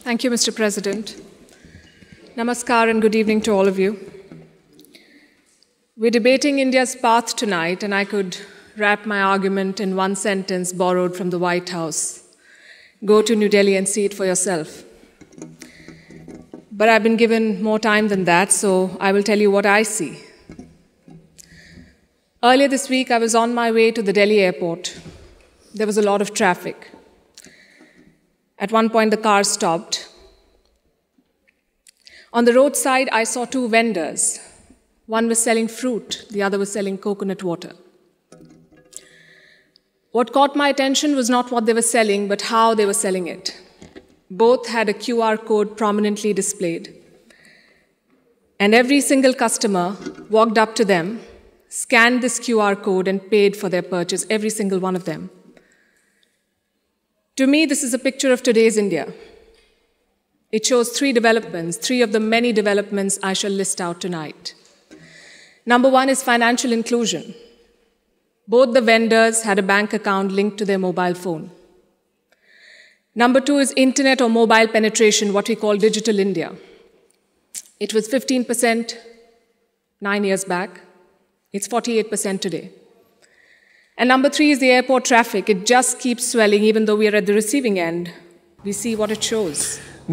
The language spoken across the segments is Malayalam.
Thank you, Mr. President. Namaskar and good evening to all of you. We're debating India's path tonight, and I could wrap my argument in one sentence borrowed from the White House. Go to New Delhi and see it for yourself. But I've been given more time than that, so I will tell you what I see. Earlier this week, I was on my way to the Delhi airport. There was a lot of traffic. At one point, the car stopped. On the roadside, I saw two vendors. One was selling fruit, the other was selling coconut water. What caught my attention was not what they were selling, but how they were selling it. Both had a QR code prominently displayed. And every single customer walked up to them, scanned this QR code, and paid for their purchase, every single one of them. To me, this is a picture of today's India. It shows three developments, three of the many developments I shall list out tonight. Number one is financial inclusion. Both the vendors had a bank account linked to their mobile phone. Number two is internet or mobile penetration, what we call digital India. It was 15% 9 years back. It's 48% today. And number three is the airport traffic. It just keeps swelling, even though we are at the receiving end. We see what it shows.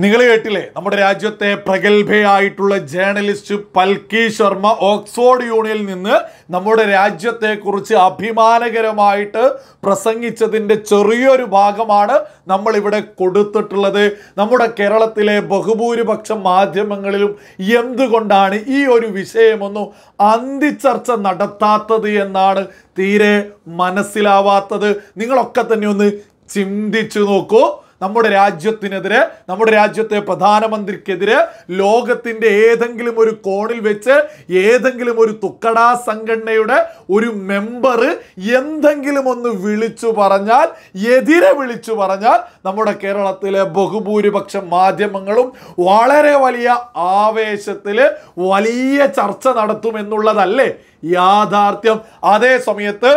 നിങ്ങൾ കേട്ടില്ലേ നമ്മുടെ രാജ്യത്തെ പ്രഗൽഭയായിട്ടുള്ള ജേർണലിസ്റ്റ് പൽക്കി ശർമ്മ ഓക്സ്ഫോർഡ് യൂണിയനിൽ നിന്ന് നമ്മുടെ രാജ്യത്തെക്കുറിച്ച് അഭിമാനകരമായിട്ട് പ്രസംഗിച്ചതിൻ്റെ ചെറിയൊരു ഭാഗമാണ് നമ്മൾ ഇവിടെ കൊടുത്തിട്ടുള്ളത്. നമ്മുടെ കേരളത്തിലെ ബഹുഭൂരിപക്ഷം മാധ്യമങ്ങളിലും എന്തുകൊണ്ടാണ് ഈ ഒരു വിഷയമൊന്നും അന്തിച്ചർച്ച നടത്താത്തത് എന്നാണ് തീരെ മനസ്സിലാവാത്തത്. നിങ്ങളൊക്കെ തന്നെ ഒന്ന് ചിന്തിച്ചു നോക്കൂ. നമ്മുടെ രാജ്യത്തിനെതിരെ, നമ്മുടെ രാജ്യത്തെ പ്രധാനമന്ത്രിക്കെതിരെ ലോകത്തിൻ്റെ ഏതെങ്കിലും ഒരു കോണിൽ വെച്ച് ഏതെങ്കിലും ഒരു തുക്കടാ സംഘടനയുടെ ഒരു മെമ്പർ എന്തെങ്കിലും ഒന്ന് വിളിച്ചു പറഞ്ഞാൽ, എതിരെ വിളിച്ചു പറഞ്ഞാൽ നമ്മുടെ കേരളത്തിലെ ബഹുഭൂരിപക്ഷം മാധ്യമങ്ങളും വളരെ വലിയ ആവേശത്തിൽ വലിയ ചർച്ച നടത്തുമെന്നുള്ളതല്ലേ യാഥാർത്ഥ്യം. അതേ സമയത്ത്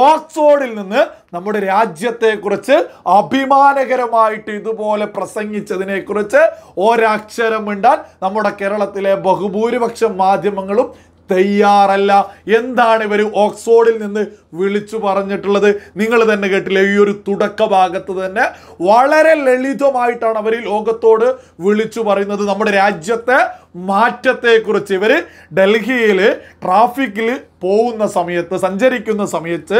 ഓക്സ്ഫോർഡിൽ നിന്ന് നമ്മുടെ രാജ്യത്തെക്കുറിച്ച് അഭിമാനകരമായിട്ട് ഇതുപോലെ പ്രസംഗിച്ചതിനെക്കുറിച്ച് ഒരക്ഷരം മിണ്ടാൻ നമ്മുടെ കേരളത്തിലെ ബഹുഭൂരിപക്ഷം മാധ്യമങ്ങളും തയ്യാറല്ല. എന്താണ് ഇവർ ഓക്സ്ഫോർഡിൽ നിന്ന് വിളിച്ചു പറഞ്ഞിട്ടുള്ളത്? നിങ്ങൾ തന്നെ കേട്ടില്ലേ, ഈ ഒരു തുടക്ക ഭാഗത്ത് തന്നെ വളരെ ലളിതമായിട്ടാണ് അവർ ലോകത്തോട് വിളിച്ചു പറയുന്നത്. നമ്മുടെ രാജ്യത്തെ മാറ്റത്തെക്കുറിച്ച് ഇവർ ഡൽഹിയിൽ ട്രാഫിക്കിൽ പോകുന്ന സമയത്ത്, സഞ്ചരിക്കുന്ന സമയത്ത്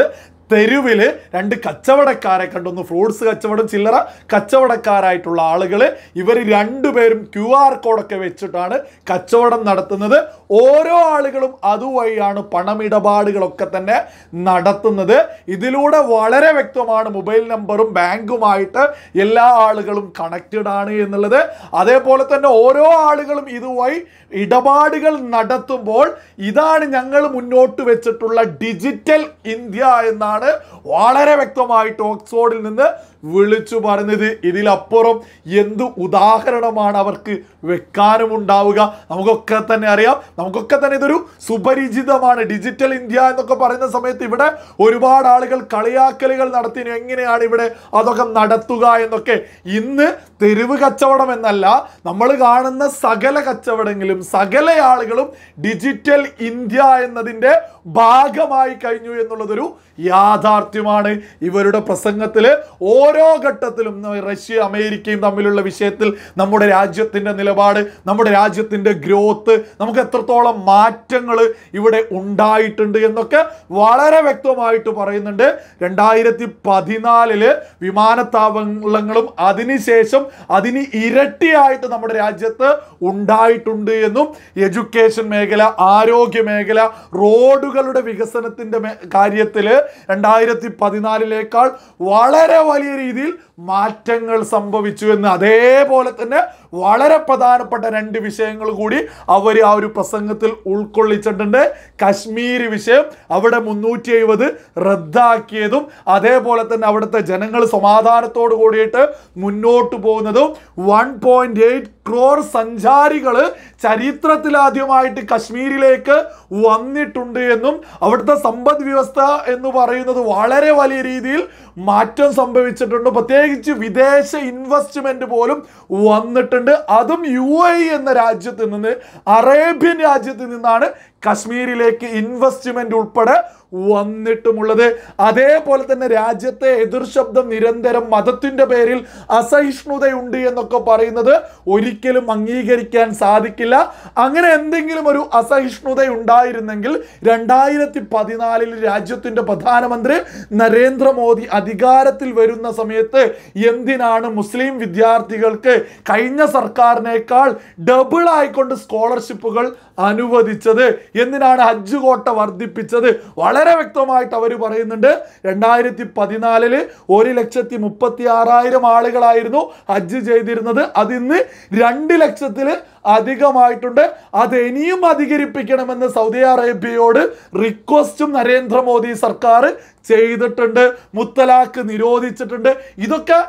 തെരുവിൽ രണ്ട് കച്ചവടക്കാരെ കണ്ടൊന്ന്, ഫ്രൂട്ട്സ് കച്ചവടം, ചില്ലറ കച്ചവടക്കാരായിട്ടുള്ള ആളുകൾ. ഇവർ രണ്ടുപേരും QR കോഡൊക്കെ വെച്ചിട്ടാണ് കച്ചവടം നടത്തുന്നത്. ഓരോ ആളുകളും അതുവഴിയാണ് പണമിടപാടുകളൊക്കെ തന്നെ നടത്തുന്നത്. ഇതിലൂടെ വളരെ വ്യക്തമാണ് മൊബൈൽ നമ്പറും ബാങ്കുമായിട്ട് എല്ലാ ആളുകളും കണക്റ്റഡ് ആണ് എന്നുള്ളത്. അതേപോലെ തന്നെ ഓരോ ആളുകളും ഇതുവഴി ഇടപാടുകൾ നടത്തുമ്പോൾ ഇതാണ് ഞങ്ങൾ മുന്നോട്ട് വെച്ചിട്ടുള്ള ഡിജിറ്റൽ ഇന്ത്യ എന്നാണ് വളരെ വ്യക്തമായിട്ട് ഓക്സ്ഫോർഡിൽ നിന്ന് വിളിച്ചു പറഞ്ഞത്. ഇതിലപ്പുറം എന്ത് ഉദാഹരണമാണ് അവർക്ക് വെക്കാനും ഉണ്ടാവുക? നമുക്കൊക്കെ തന്നെ അറിയാം, നമുക്കൊക്കെ തന്നെ ഇതൊരു സുപരിചിതമാണ്. ഡിജിറ്റൽ ഇന്ത്യ എന്നൊക്കെ പറയുന്ന സമയത്ത് ഇവിടെ ഒരുപാട് ആളുകൾ കളിയാക്കലുകൾ നടത്തി, എങ്ങനെയാണ് ഇവിടെ അതൊക്കെ നടത്തുക എന്നൊക്കെ. ഇന്ന് തെരുവ് കച്ചവടം എന്നല്ല, നമ്മൾ കാണുന്ന സകല കച്ചവടങ്ങളും സകല ആളുകളും ഡിജിറ്റൽ ഇന്ത്യ എന്നതിൻ്റെ ഭാഗമായി കഴിഞ്ഞു എന്നുള്ളതൊരു യാഥാർത്ഥ്യമാണ്. ഇവരുടെ പ്രസംഗത്തിൽ ഓരോ ഘട്ടത്തിലും റഷ്യ അമേരിക്കയും തമ്മിലുള്ള വിഷയത്തിൽ നമ്മുടെ രാജ്യത്തിൻ്റെ നിലപാട്, നമ്മുടെ രാജ്യത്തിൻ്റെ ഗ്രോത്ത്, നമുക്ക് എത്രത്തോളം മാറ്റങ്ങൾ ഇവിടെ ഉണ്ടായിട്ടുണ്ട് എന്നൊക്കെ വളരെ വ്യക്തമായിട്ട് പറയുന്നുണ്ട്. 2014 വിമാനത്താവളങ്ങളും അതിനുശേഷം അതിന് ഇരട്ടിയായിട്ട് നമ്മുടെ രാജ്യത്ത് ഉണ്ടായിട്ടുണ്ട് എന്നും, എഡ്യൂക്കേഷൻ മേഖല, ആരോഗ്യ മേഖല, റോഡുകളുടെ വികസനത്തിൻ്റെ കാര്യത്തിൽ 2014 വളരെ വലിയ രീതിയിൽ മാറ്റങ്ങൾ സംഭവിച്ചു എന്ന്, അതേപോലെ തന്നെ വളരെ പ്രധാനപ്പെട്ട 2 വിഷയങ്ങൾ കൂടി അവർ ആ ഒരു പ്രസംഗത്തിൽ ഉൾക്കൊള്ളിച്ചിട്ടുണ്ട്. കശ്മീർ വിഷയം, അവിടെ 370 റദ്ദാക്കിയതും അതേപോലെ തന്നെ അവിടുത്തെ ജനങ്ങൾ സമാധാനത്തോടു കൂടിയിട്ട് മുന്നോട്ട് പോകുന്നതും 1.8 crore സഞ്ചാരികൾ ചരിത്രത്തിലാദ്യമായിട്ട് കശ്മീരിലേക്ക് വന്നിട്ടുണ്ട് എന്നും അവിടുത്തെ സമ്പദ് വ്യവസ്ഥ എന്ന് പറയുന്നത് വളരെ വലിയ രീതിയിൽ മാറ്റം സംഭവിച്ചിട്ടുണ്ട്. പ്രത്യേകിച്ച് വിദേശ ഇൻവെസ്റ്റ്മെന്റ് പോലും വന്നിട്ടുണ്ട്. അതും UAE എന്ന രാജ്യത്ത് നിന്ന്, അറേബ്യൻ രാജ്യത്ത് നിന്നാണ് കശ്മീരിലേക്ക് ഇൻവെസ്റ്റ്മെന്റ് ഉൾപ്പെടെ വന്നിട്ടുമുള്ളത്. അതേപോലെ തന്നെ രാജ്യത്തെ എതിർ ശബ്ദം നിരന്തരം മതത്തിന്റെ പേരിൽ അസഹിഷ്ണുതയുണ്ട് എന്നൊക്കെ പറയുന്നത് ഒരിക്കലും അംഗീകരിക്കാൻ സാധിക്കില്ല. അങ്ങനെ എന്തെങ്കിലും ഒരു അസഹിഷ്ണുത ഉണ്ടായിരുന്നെങ്കിൽ 2014 രാജ്യത്തിന്റെ പ്രധാനമന്ത്രി നരേന്ദ്രമോദി അധികാരത്തിൽ വരുന്ന സമയത്ത് എന്തിനാണ് മുസ്ലിം വിദ്യാർത്ഥികൾക്ക് കഴിഞ്ഞ സർക്കാരിനേക്കാൾ ഡബിൾ ആയിക്കൊണ്ട് സ്കോളർഷിപ്പുകൾ അനുവദിച്ചത്, എന്തിനാണ് ഹജ്ജ് കോട്ട വർദ്ധിപ്പിച്ചത്? വളരെ വ്യക്തമായിട്ട് അവർ പറയുന്നുണ്ട്. 2014 1,36,000 ആളുകളായിരുന്നു ഹജ്ജ് ചെയ്തിരുന്നത്. അതിന്ന് 2 ലക്ഷത്തിൽ അധികമായിട്ടുണ്ട്. അത് ഇനിയും അധികരിപ്പിക്കണമെന്ന് സൗദി അറേബ്യയോട് റിക്വസ്റ്റും നരേന്ദ്രമോദി സർക്കാർ ചെയ്തിട്ടുണ്ട്. മുത്തലാഖ് നിരോധിച്ചിട്ടുണ്ട്. ഇതൊക്കെ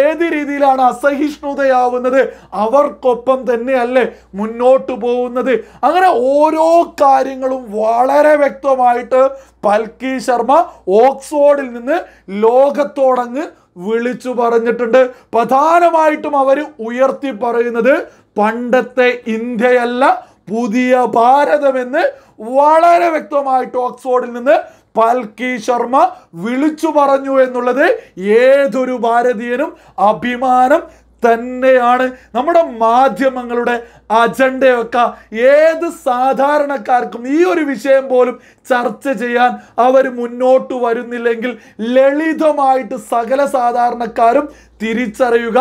ഏത് രീതിയിലാണ് അസഹിഷ്ണുതയാവുന്നത്? അവർക്കൊപ്പം തന്നെയല്ലേ മുന്നോട്ട് പോകുന്നത്? അങ്ങനെ ഓരോ കാര്യങ്ങളും വളരെ വ്യക്തമായിട്ട് പൽക്കി ശർമ്മ ഓക്സ്ഫോർഡിൽ നിന്ന് ലോകത്തോടങ്ങ് വിളിച്ചു പറഞ്ഞിട്ടുണ്ട്. പ്രധാനമായിട്ടും അവർ ഉയർത്തി പറയുന്നത് പണ്ടത്തെ ഇന്ത്യയല്ല പുതിയ ഭാരതമെന്ന് വളരെ വ്യക്തമായിട്ട് ഓക്സ്ഫോർഡിൽ നിന്ന് പൽക്കി ശർമ്മ വിളിച്ചു പറഞ്ഞു എന്നുള്ളത് ഏതൊരു ഭാരതീയനും അഭിമാനം തന്നെയാണ്. നമ്മുടെ മാധ്യമങ്ങളുടെ അജണ്ടയൊക്കെ ഏത് സാധാരണക്കാർക്കും ഈ ഒരു വിഷയം പോലും ചർച്ച ചെയ്യാൻ അവർ മുന്നോട്ട് വരുന്നില്ലെങ്കിൽ ലളിതമായിട്ട് സകല സാധാരണക്കാരും തിരിച്ചറിയുക,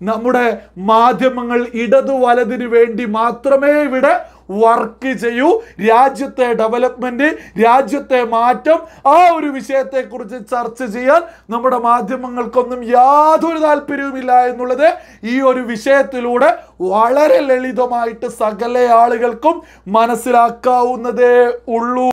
നമ്മുടെ മാധ്യമങ്ങൾ ഇടതു വലതിനു വേണ്ടി മാത്രമേ ഇവിടെ വർക്ക് ചെയ്യൂ. രാജ്യത്തെ ഡെവലപ്മെന്റ്, രാജ്യത്തെ മാറ്റം, ആ ഒരു വിഷയത്തെക്കുറിച്ച് ചർച്ച ചെയ്യാൻ നമ്മുടെ മാധ്യമങ്ങൾക്കൊന്നും യാതൊരു താല്പര്യവുമില്ല എന്നുള്ളത് ഈ ഒരു വിഷയത്തിലൂടെ വളരെ ലളിതമായിട്ട് സകല ആളുകൾക്കും മനസ്സിലാക്കാവുന്നതേ ഉള്ളൂ.